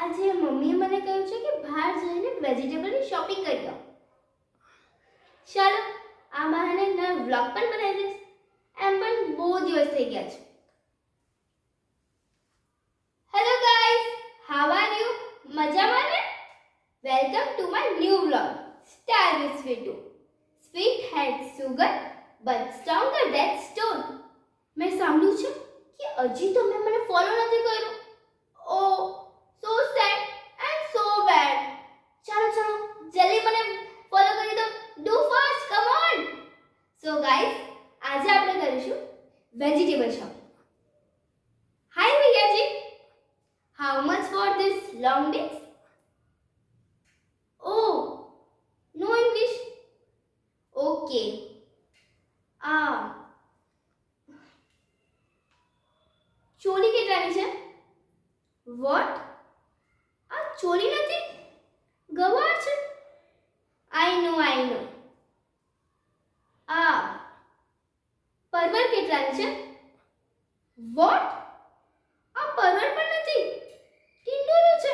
આજે મમ્મીએ મને કહ્યું છે કે બહાર જઈને વેજીટેબલની શોપિંગ કરી આવો. ચાલો આ બહાને નવો વ્લોગ પણ બનાવી દઈશ. એમ પણ બહુ દિવસ થઈ ગયા છે. Hello guys, how are you? મજામાં ને? Welcome to my new vlog star with Sweetu. Sweet had sugar but stronger than stone. મેં સાંભળ્યું છે કે હજી તમે મને ફોલો નથી કર્યું. Oh so sad and so bad. ચાલો જલ્દી મને ફોલો કરી દો. Do fast, come on. So guys, આજે આપણે કરીશું વેજીટેબલ શોપિંગ. હાય ભૈયાજી, how much for this long dish? Oh, no English. Okay. ચોલી કેટલાની છે? વોટ? આ ચોલી નથી, ગવાર છે. આઈ નો. પરવર કેટલાની છે? વોટ? આ પરવર પણ નથી, ટિંડોરું છે.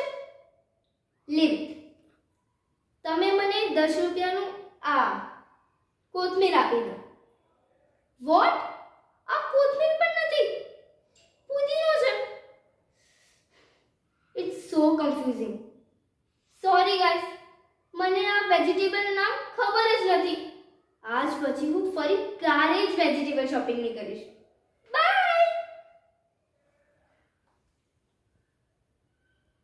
લીવ. તમે મને 10 રૂપિયાનું કોથમીર આપી દો. વોટ? આ કોથમીર પણ નથી, પુદીનો છે. It's so confusing. Sorry guys, મને આ વેજીટેબલ નામ ખબર જ નથી. આજ પછી હું ફરી ક્યારેય જ વેજીટેબલ શોપિંગ નહીં કરીશ.